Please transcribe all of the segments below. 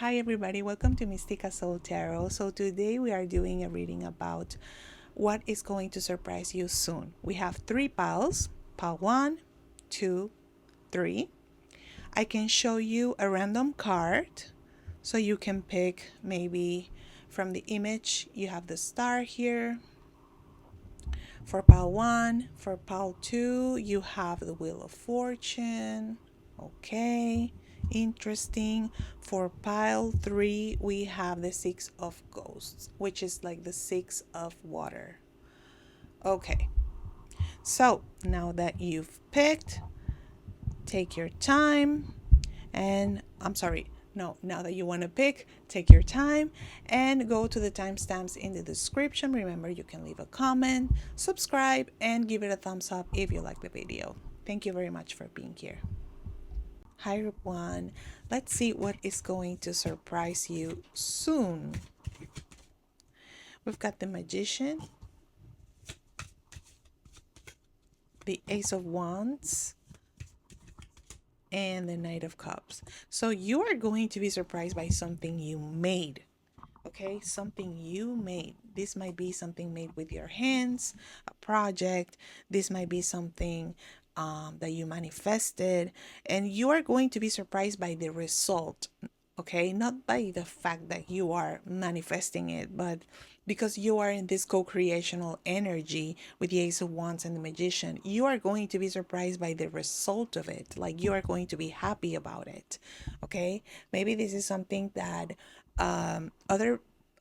Hi everybody, welcome to Mystica Soul Tarot. So today we are doing a reading about what is going to surprise you soon. We have three piles, pile 1, 2, 3. I can show you a random card so you can pick maybe from the image. You have the star here. For pile 1, for pile 2, you have the Wheel of Fortune. Okay, interesting. For pile 3, we have the Six of Ghosts, which is like the Six of Water. Okay, so now that you've picked, take your time and I'm sorry, no, now that you want to pick, take your time and go to the timestamps in the description. Remember, you can leave a comment, subscribe, and give it a thumbs up if you like the video. Thank you very much for being here. Hi everyone, let's see what is going to surprise you soon. We've got the Magician, the Ace of Wands, and the Knight of Cups. So you are going to be surprised by something you made. Okay, something you made. This might be something made with your hands, a project. This might be something that you manifested, and you are going to be surprised by the result. Okay, not by the fact that you are manifesting it, but because you are in this co-creational energy with the Ace of Wands and the Magician, you are going to be surprised by the result of it. Like you are going to be happy about it. Okay, maybe this is something that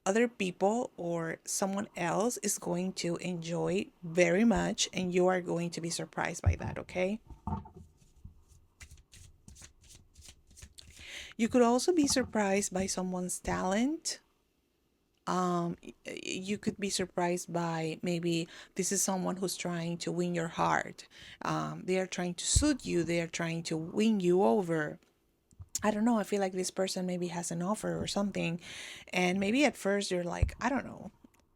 other people or someone else is going to enjoy very much, and you are going to be surprised by that. Okay, you could also be surprised by someone's talent. You could be surprised by maybe this is someone who's trying to win your heart. They are trying to suit you, they are trying to win you over. I don't know, I feel like this person maybe has an offer or something, and maybe at first you're like, I don't know,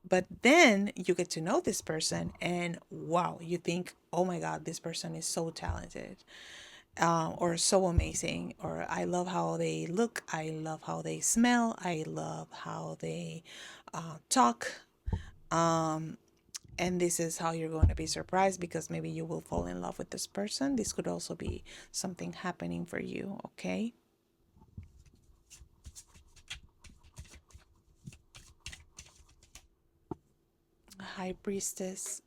but then you get to know this person and wow, you think, oh my god, this person is so talented, or so amazing, or I love how they look, I love how they smell, I love how they talk. And this is how you're going to be surprised, because maybe you will fall in love with this person. This could also be something happening for you. Okay, High Priestess.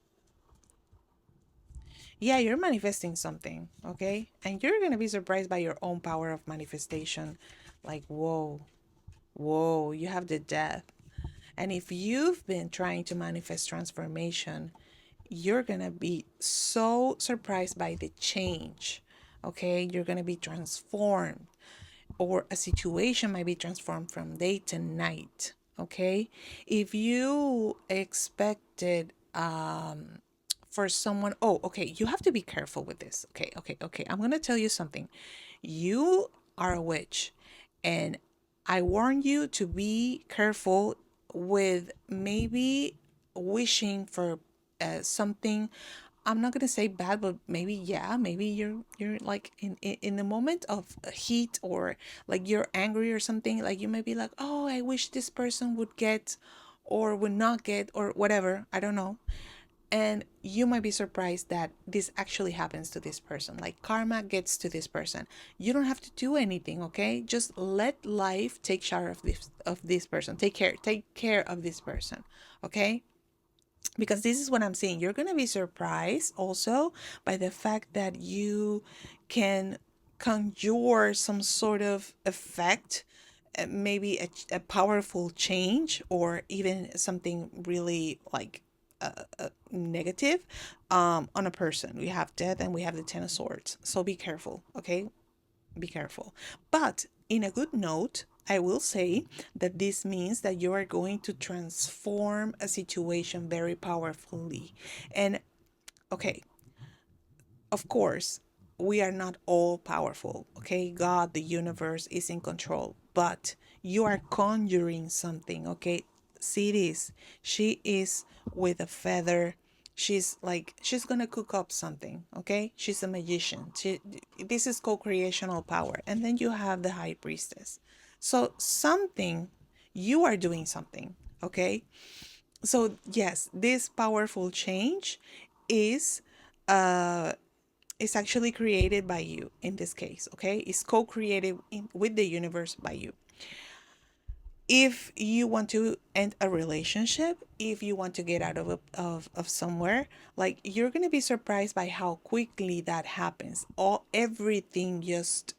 Yeah, you're manifesting something, okay? And you're going to be surprised by your own power of manifestation. Like, whoa, whoa, you have the Death. And if you've been trying to manifest transformation, you're going to be so surprised by the change, okay? You're going to be transformed, or a situation might be transformed from day to night, okay? If you expected for someone, oh, okay, you have to be careful with this. Okay, I'm going to tell you something. You are a witch, and I warn you to be careful with maybe wishing for something. I'm not gonna say bad, but maybe, yeah, maybe you're like in the moment of heat, or like you're angry or something. Like you might be like, oh, I wish this person would get, or would not get, or whatever. I don't know. And you might be surprised that this actually happens to this person. Like karma gets to this person. You don't have to do anything, okay? Just let life take care of this person. Take care of this person, okay? Because this is what I'm seeing. You're going to be surprised also by the fact that you can conjure some sort of effect, maybe a powerful change, or even something really like negative on a person. We have Death and we have the Ten of Swords. So be careful, okay? Be careful. But in a good note, I will say that this means that you are going to transform a situation very powerfully. And okay, of course, we are not all powerful. Okay, God, the universe is in control, but you are conjuring something. Okay, see this. She is with a feather. She's like, she's gonna cook up something. Okay, she's a magician. This is co-creational power. And then you have the High Priestess. So something, you are doing something, okay? So yes, this powerful change is uh is actually created by you in this case, okay? It's co-created with the universe by you. If you want to end a relationship, if you want to get out of somewhere, like, you're gonna be surprised by how quickly that happens. Everything just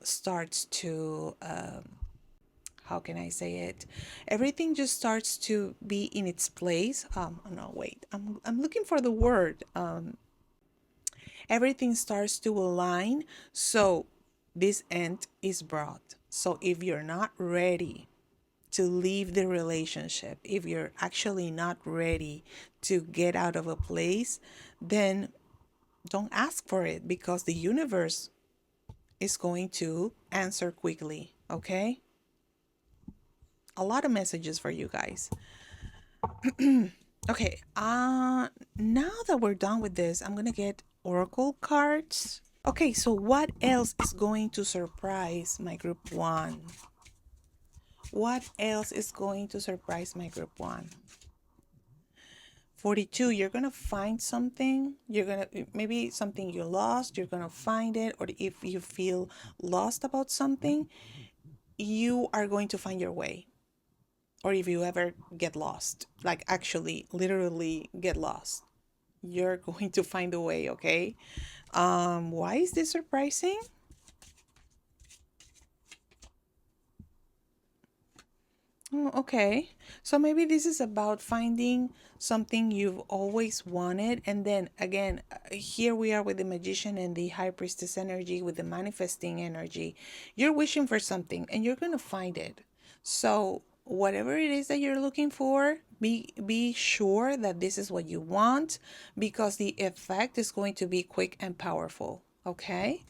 starts to how can I say it? Everything just starts to be in its place. No, wait. I'm looking for the word. Everything starts to align. So this end is brought. So if you're not ready to leave the relationship, if you're actually not ready to get out of a place, then don't ask for it, because the universe is going to answer quickly. Okay? A lot of messages for you guys. Okay, now that we're done with this, I'm gonna get oracle cards. Okay, so what else is going to surprise my group one? What else is going to surprise my group one? 42, you're gonna find something. You're gonna, maybe something you lost, you're gonna find it. Or if you feel lost about something, you are going to find your way. Or if you ever get lost, like actually literally get lost, you're going to find a way. Okay, why is this surprising? Okay, so maybe this is about finding something you've always wanted. And then again, here we are with the magician and the high priestess energy, with the manifesting energy. You're wishing for something and you're going to find it. So whatever it is that you're looking for, be sure that this is what you want, because the effect is going to be quick and powerful. Okay?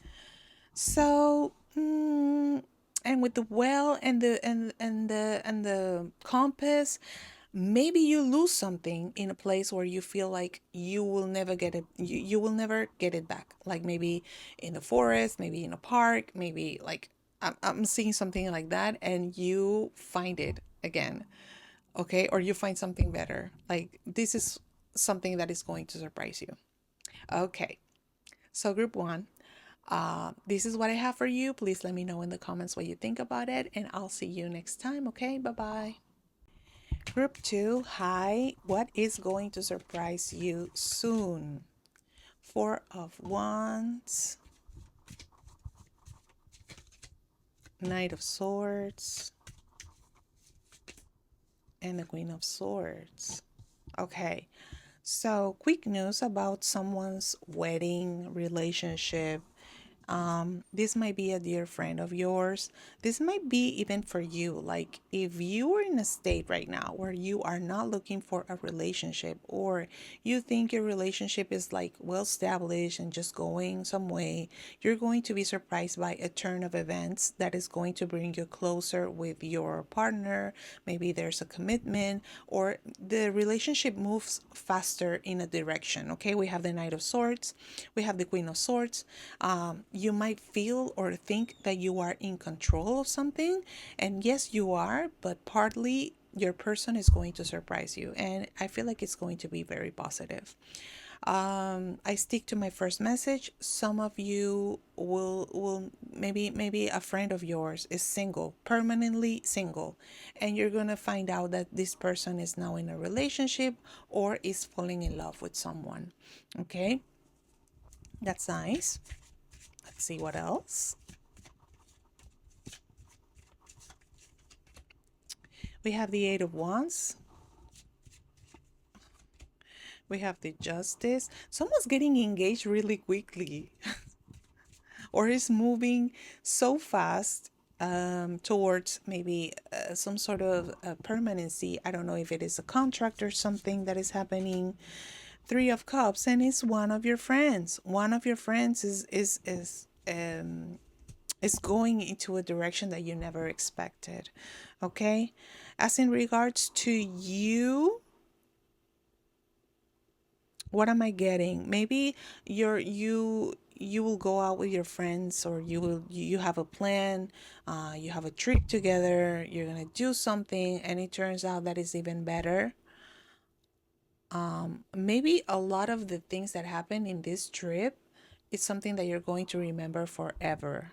So, and with the well and the compass, maybe you lose something in a place where you feel like you will never get it. You will never get it back. Like maybe in the forest, maybe in a park, maybe like I'm seeing something like that, and you find it again. Okay, or you find something better. Like this is something that is going to surprise you. Okay, so group one. This is what I have for you. Please let me know in the comments what you think about it, and I'll see you next time. Okay, bye bye. Group two, hi. What is going to surprise you soon? Four of Wands, Knight of Swords, and the Queen of Swords. Okay, so quick news about someone's wedding, relationship. This might be a dear friend of yours. This might be even for you. Like if you are in a state right now where you are not looking for a relationship, or you think your relationship is like well established and just going some way, you're going to be surprised by a turn of events that is going to bring you closer with your partner. Maybe there's a commitment, or the relationship moves faster in a direction. Okay, we have the Knight of Swords, we have the Queen of Swords. You might feel or think that you are in control of something, and yes, you are, but partly your person is going to surprise you, and I feel like it's going to be very positive. I stick to my first message. Some of you will maybe a friend of yours is single, permanently single, and you're gonna find out that this person is now in a relationship or is falling in love with someone. Okay, that's nice. Let's see what else. We have the Eight of Wands. We have the Justice. Someone's getting engaged really quickly or is moving so fast towards maybe some sort of permanency. I don't know if it is a contract or something that is happening. Three of Cups, and it's one of your friends. One of your friends is going into a direction that you never expected. Okay, as in regards to you, what am I getting? Maybe you will go out with your friends, or you have a plan, you have a trip together, you're gonna do something, and it turns out that it's even better. Maybe a lot of the things that happen in this trip is something that you're going to remember forever.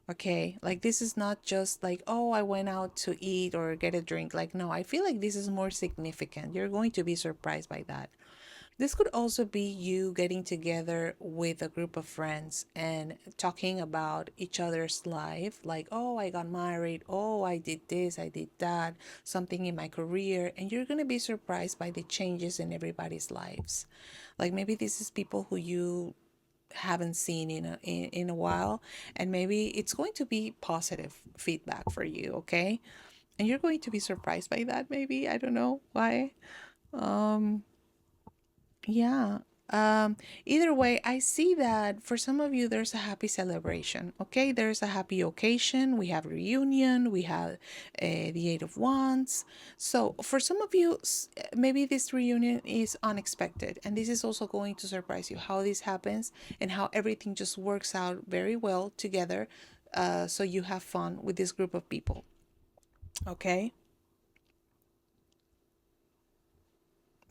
Okay, like this is not just like, oh, I went out to eat or get a drink. Like, no, I feel like this is more significant. You're going to be surprised by that. This could also be you getting together with a group of friends and talking about each other's life, like, oh, I got married, oh, I did this, I did that, something in my career, and you're going to be surprised by the changes in everybody's lives. Like maybe this is people who you haven't seen in a while, and maybe it's going to be positive feedback for you, okay? And you're going to be surprised by that, maybe. I don't know why. Um yeah. Um, Either way, I see that for some of you, there's a happy celebration. Okay, there's a happy occasion. We have reunion. We have the Eight of Wands. So for some of you, maybe this reunion is unexpected, and this is also going to surprise you how this happens and how everything just works out very well together. So you have fun with this group of people. Okay.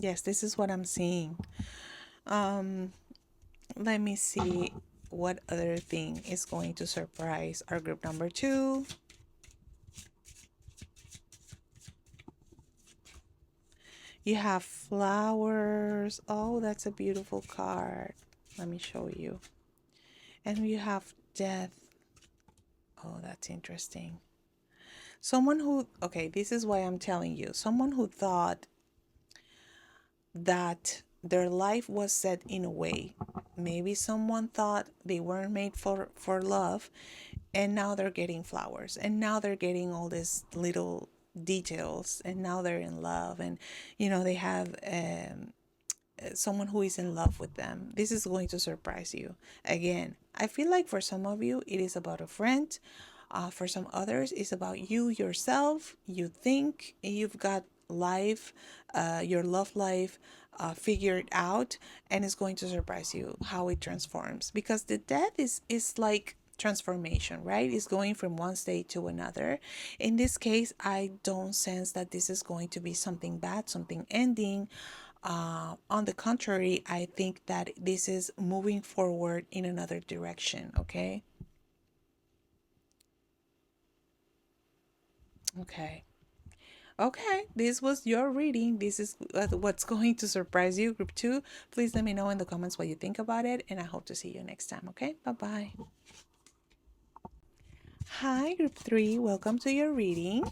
Yes, this is what I'm seeing. Um, Let me see what other thing is going to surprise our group number two. You have flowers. Oh, that's a beautiful card. Let me show you. And you have death. Oh, that's interesting. Someone who, okay, this is why I'm telling you. Someone who thought that their life was set in a way. Maybe someone thought they weren't made for love, and now they're getting flowers, and now they're getting all these little details, and now they're in love, and they have someone who is in love with them. This is going to surprise you. Again, I feel like for some of you it is about a friend. For some others, it's about you yourself. You think you've got life, your love life, figured out, and it's going to surprise you how it transforms. Because the death is like transformation, right? It's going from one state to another. In this case, I don't sense that this is going to be something bad, something ending. On the contrary, I think that this is moving forward in another direction. Okay. Okay. Okay, this was your reading. This is what's going to surprise you, group two. Please let me know in the comments what you think about it, and I hope to see you next time. Okay, bye bye. Hi, group three. Welcome to your reading.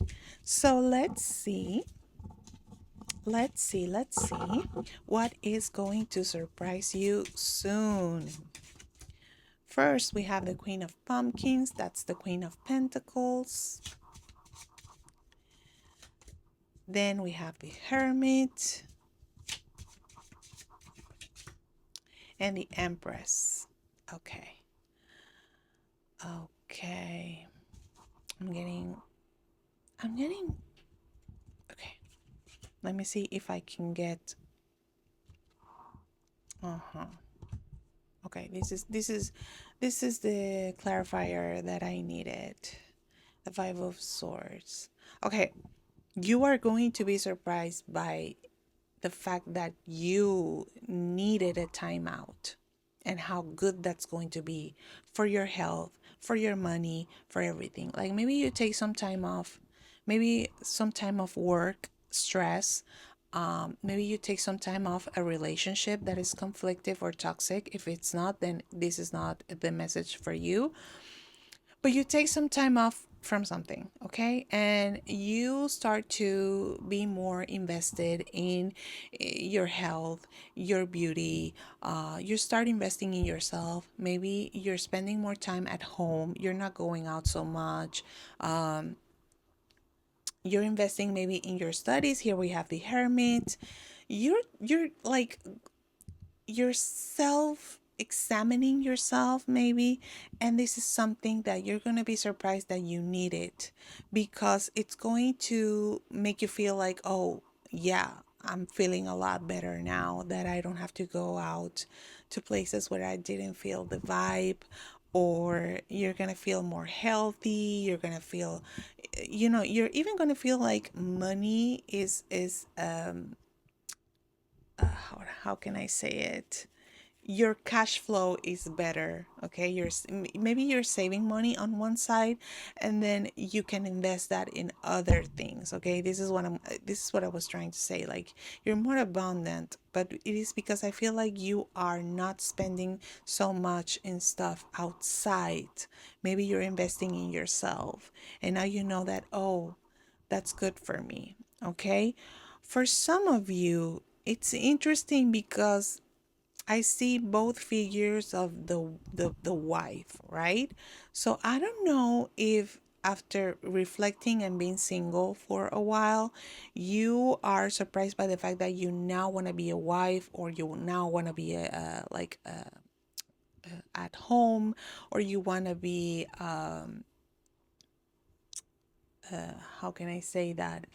So let's see. Let's see what is going to surprise you soon. First, we have the Queen of Pumpkins. That's the Queen of Pentacles. Then we have the Hermit and the Empress. Okay. Okay. I'm getting okay. Let me see if I can get uh-huh. Okay, this is the clarifier that I needed. The Five of Swords. Okay, you are going to be surprised by the fact that you needed a timeout and how good that's going to be for your health, for your money, for everything. Like maybe you take some time off, maybe some time off work, stress. Maybe you take some time off a relationship that is conflictive or toxic. If it's not, then this is not the message for you. But you take some time off from something, okay? And you start to be more invested in your health, your beauty. You start investing in yourself. Maybe you're spending more time at home. You're not going out so much. Um, you're investing maybe in your studies. Here we have the Hermit. You're like yourself examining yourself maybe, and this is something that you're going to be surprised that you need it, because it's going to make you feel like, oh yeah, I'm feeling a lot better now that I don't have to go out to places where I didn't feel the vibe. Or you're gonna feel more healthy. You're gonna feel, you're even gonna feel like money how can I say it? Your cash flow is better. Okay, maybe you're saving money on one side, and then you can invest that in other things. Okay, this is what I was trying to say. Like, you're more abundant, but it is because I feel like you are not spending so much in stuff outside. Maybe you're investing in yourself, and now you know that, oh, that's good for me. Okay, for some of you it's interesting because I see both figures of the wife, right? So I don't know if after reflecting and being single for a while, you are surprised by the fact that you now want to be a wife, or you now want to be at home, or you want to be how can I say that,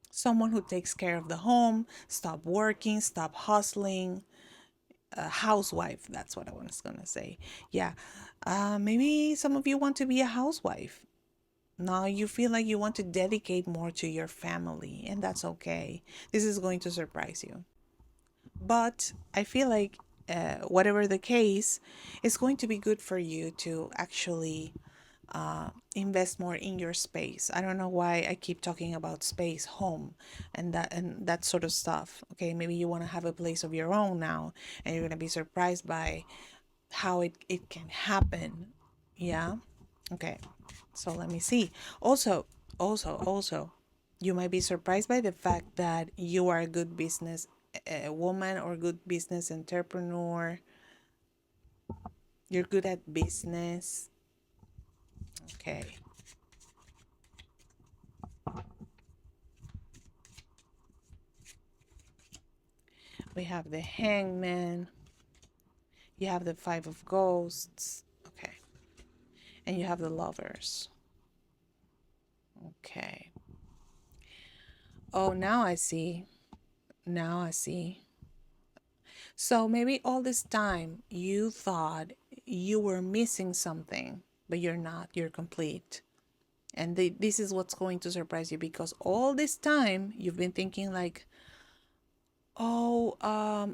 someone who takes care of the home, stop working, stop hustling, a housewife. That's what I was gonna say. Yeah, maybe some of you want to be a housewife. Now you feel like you want to dedicate more to your family, and that's okay. This is going to surprise you. But I feel like, whatever the case, it's going to be good for you to actually invest more in your space. I don't know why I keep talking about space, home, and that sort of stuff. Okay, maybe you want to have a place of your own now, and you're gonna be surprised by how it can happen. Yeah. Okay. So let me see. Also, you might be surprised by the fact that you are a good business woman or good business entrepreneur. You're good at business. Okay. We have the hangman. You have the five of ghosts. Okay. And you have the lovers. Okay. Oh, now I see. Now I see. So maybe all this time you thought you were missing something, but you're not. You're complete. And this is what's going to surprise you, because all this time you've been thinking like, oh,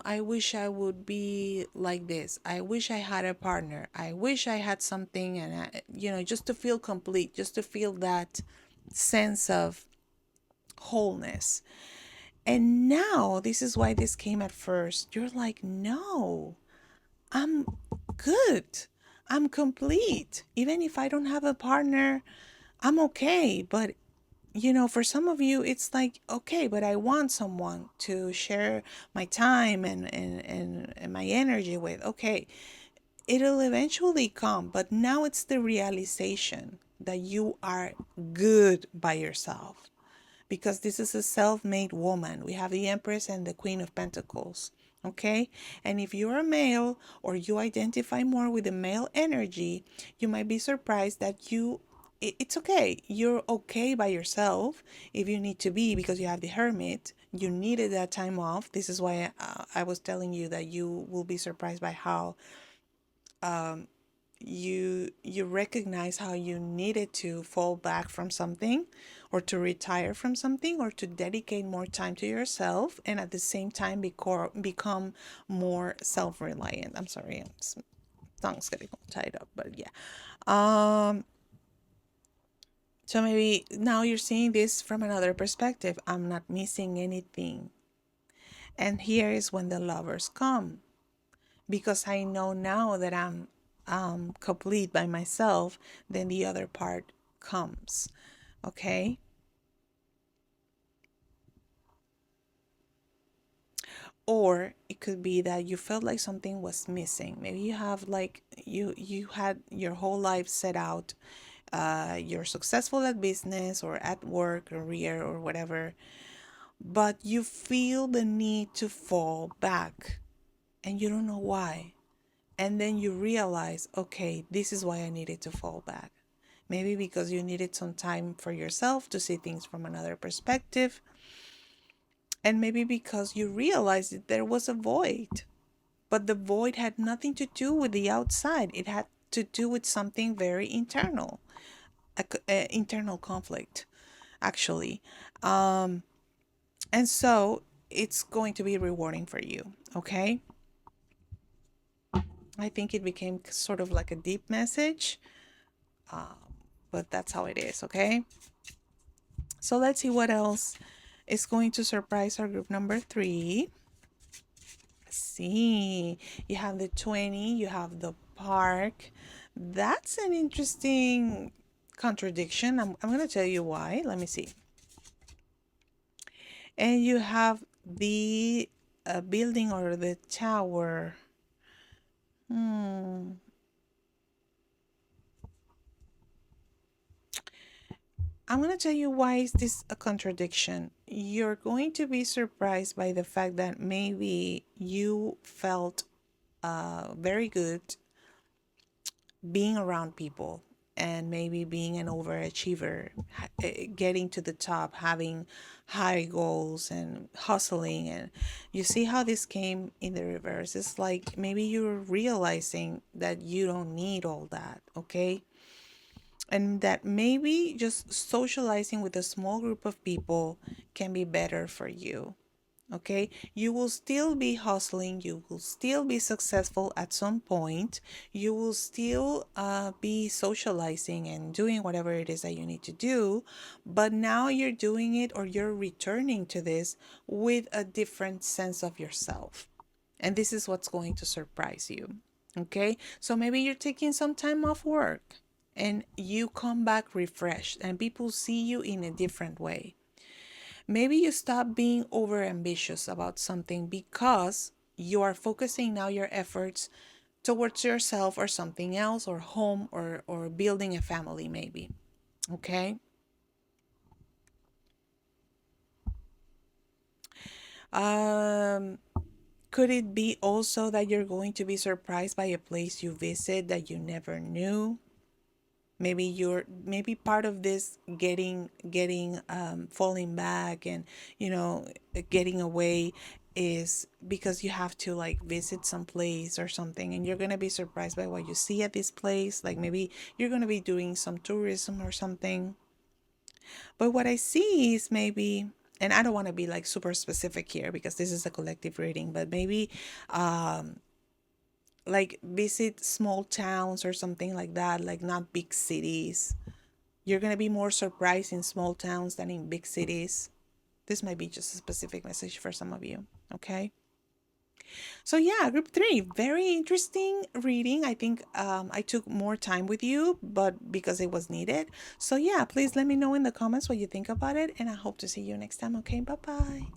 I wish I would be like this. I wish I had a partner. I wish I had something, and just to feel complete, just to feel that sense of wholeness. And now this is why this came at first. You're like, no, I'm good. I'm complete. Even if I don't have a partner, I'm okay. But for some of you, it's like, okay, but I want someone to share my time and my energy with. Okay, it'll eventually come, but now it's the realization that you are good by yourself, because this is a self-made woman. We have the Empress and the Queen of Pentacles. Okay? And if you're a male, or you identify more with the male energy, you might be surprised that it's okay. You're okay by yourself if you need to be, because you have the Hermit. You needed that time off. This is why I was telling you that you will be surprised by how you recognize how you needed to fall back from something, or to retire from something, or to dedicate more time to yourself, and at the same time become more self-reliant. I'm sorry, tongue's getting all tied up, but yeah. So maybe now you're seeing this from another perspective. I'm not missing anything. And here is when the lovers come, because I know now that I'm complete by myself. Then the other part comes. Okay. Or it could be that you felt like something was missing. Maybe you have like you had your whole life set out. You're successful at business or at work, career, or whatever, but you feel the need to fall back, and you don't know why. And then you realize, okay, this is why I needed to fall back. Maybe because you needed some time for yourself to see things from another perspective. And maybe because you realized that there was a void, but the void had nothing to do with the outside. It had to do with something very internal, a internal conflict, actually. Um, and so it's going to be rewarding for you. Okay. I think it became sort of like a deep message, um, but that's how it is. Okay. So let's see what else is going to surprise our group number three. See, you have the 20, you have the park. That's an interesting contradiction. I'm going to tell you why. Let me see. And you have the building or the tower. Hmm. I'm going to tell you why is this a contradiction. You're going to be surprised by the fact that maybe you felt very good being around people and maybe being an overachiever, getting to the top, having high goals and hustling. And you see how this came in the reverse. It's like maybe you're realizing that you don't need all that, okay? And that maybe just socializing with a small group of people can be better for you. Okay, you will still be hustling, you will still be successful at some point, you will still be socializing and doing whatever it is that you need to do, but now you're doing it or you're returning to this with a different sense of yourself. And this is what's going to surprise you. Okay, so maybe you're taking some time off work and you come back refreshed and people see you in a different way. Maybe you stop being over ambitious about something because you are focusing now your efforts towards yourself or something else or home or building a family maybe. Okay? Um could it be also that you're going to be surprised by a place you visit that you never knew? Maybe part of this getting falling back and you know getting away is because you have to like visit some place or something and you're going to be surprised by what you see at this place, like maybe you're going to be doing some tourism or something. But what I see is maybe, and I don't want to be like super specific here because this is a collective reading, but maybe um like visit small towns or something like that, like not big cities. You're going to be more surprised in small towns than in big cities. This might be just a specific message for some of you. Okay. So, yeah, group three, very interesting reading. I think I took more time with you, but because it was needed. So, yeah, please let me know in the comments what you think about it. And I hope to see you next time. Okay. Bye bye.